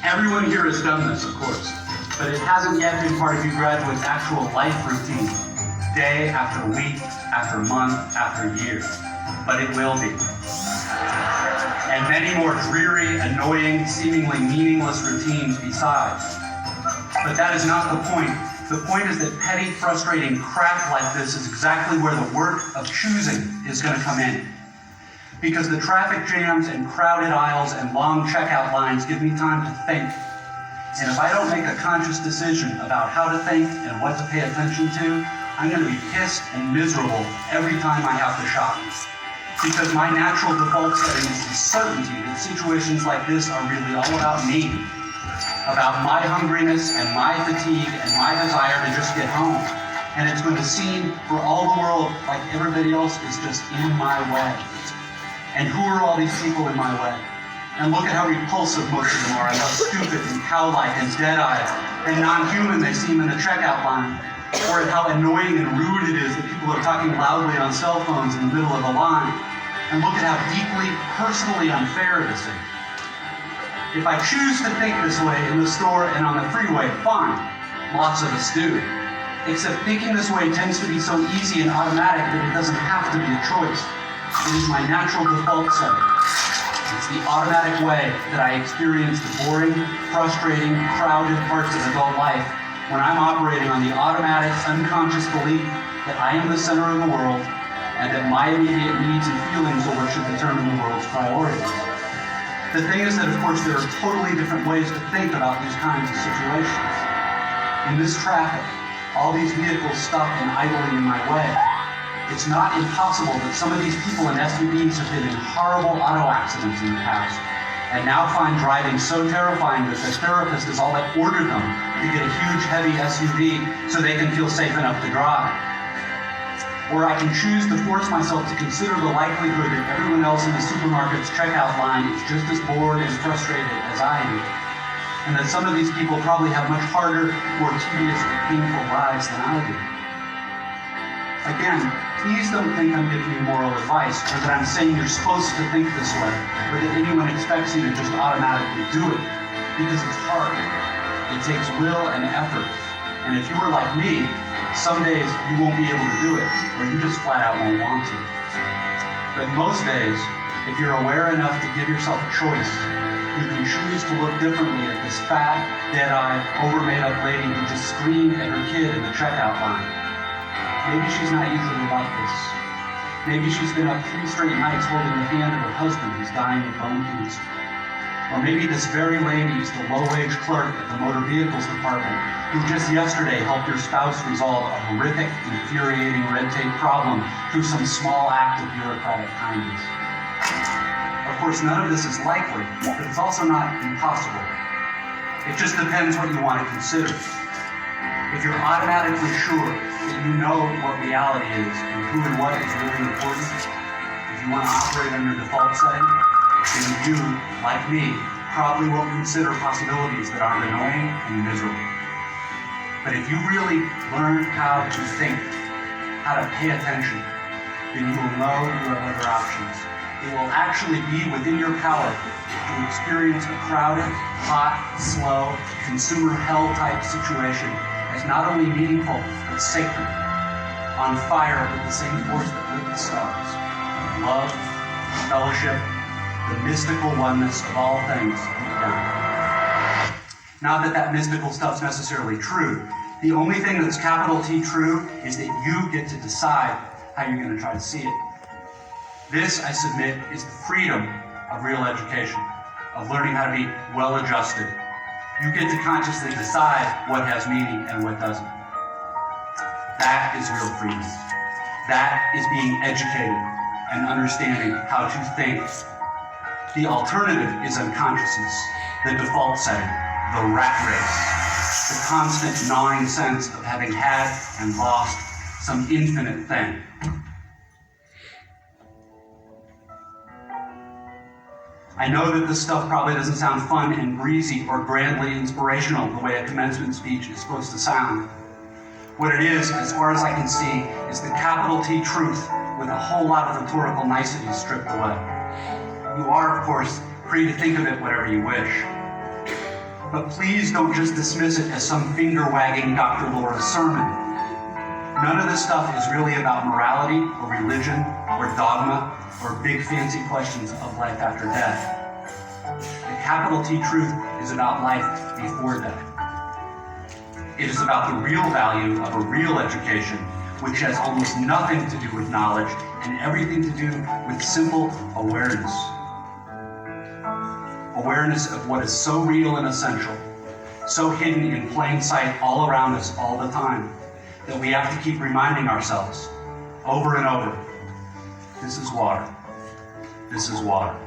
Everyone here has done this, of course, but it hasn't yet been part of you graduates' actual life routine, day after week, after month, after year. But it will be. And many more dreary, annoying, seemingly meaningless routines besides. But that is not the point. The point is that petty, frustrating crap like this is exactly where the work of choosing is going to come in. Because the traffic jams and crowded aisles and long checkout lines give me time to think. And if I don't make a conscious decision about how to think and what to pay attention to, I'm going to be pissed and miserable every time I have to shop. Because my natural default setting is the certainty that situations like this are really all about me. About my hungriness and my fatigue and my desire to just get home. And it's going to seem for all the world like everybody else is just in my way. And who are all these people in my way? And look at how repulsive most of them are, and how stupid and cow-like and dead-eyed and non-human they seem in the checkout line. Or at how annoying and rude it is that people are talking loudly on cell phones in the middle of a line. And look at how deeply, personally unfair this is. If I choose to think this way in the store and on the freeway, fine. Lots of us do. Except thinking this way tends to be so easy and automatic that it doesn't have to be a choice. It is my natural default setting. It's the automatic way that I experience the boring, frustrating, crowded parts of adult life when I'm operating on the automatic, unconscious belief that I am the center of the world and that my immediate needs and feelings are what should determine the world's priorities. The thing is that, of course, there are totally different ways to think about these kinds of situations. In this traffic, all these vehicles stop and idling in my way. It's not impossible that some of these people in SUVs have been in horrible auto accidents in the past, and now find driving so terrifying that their therapist is all that ordered them to get a huge, heavy SUV so they can feel safe enough to drive. Or I can choose to force myself to consider the likelihood that everyone else in the supermarket's checkout line is just as bored and frustrated as I am, and that some of these people probably have much harder, more tedious and painful lives than I do. Again, please don't think I'm giving you moral advice, or that I'm saying you're supposed to think this way, or that anyone expects you to just automatically do it, because it's hard. It takes will and effort, and if you are like me, some days you won't be able to do it, or you just flat out won't want to. But most days, if you're aware enough to give yourself a choice, you can choose to look differently at this fat, dead-eyed, over-made-up lady who just screamed at her kid in the checkout line. Maybe she's not usually like this. Maybe she's been up 3 straight nights holding the hand of her husband who's dying of bone cancer. Or maybe this very lady is the low-wage clerk at the motor vehicles department who just yesterday helped your spouse resolve a horrific, infuriating red tape problem through some small act of bureaucratic kindness. Of course, none of this is likely, but it's also not impossible. It just depends what you want to consider. If you're automatically sure that you know what reality is and who and what is really important, if you want to operate on your default setting, then you, like me, probably won't consider possibilities that aren't annoying and miserable. But if you really learn how to think, how to pay attention, then you will know you have other options. It will actually be within your power to experience a crowded, hot, slow, consumer hell-type situation as not only meaningful, but sacred, on fire with the same force that lit the stars. Love, fellowship, the mystical oneness of all things deep down. Not that that mystical stuff's necessarily true. The only thing that's capital T true is that you get to decide how you're going to try to see it. This, I submit, is the freedom of real education, of learning how to be well-adjusted. You get to consciously decide what has meaning and what doesn't. That is real freedom. That is being educated and understanding how to think. The alternative is unconsciousness, the default setting, the rat race, the constant gnawing sense of having had and lost some infinite thing. I know that this stuff probably doesn't sound fun and breezy or grandly inspirational the way a commencement speech is supposed to sound. What it is, as far as I can see, is the capital T truth with a whole lot of rhetorical niceties stripped away. You are, of course, free to think of it whatever you wish. But please don't just dismiss it as some finger-wagging Dr. Laura's sermon. None of this stuff is really about morality or religion or dogma or big fancy questions of life after death. The capital T truth is about life before death. It is about the real value of a real education, which has almost nothing to do with knowledge and everything to do with simple awareness. Awareness of what is so real and essential, so hidden in plain sight all around us all the time, that we have to keep reminding ourselves over and over, this is water. This is water.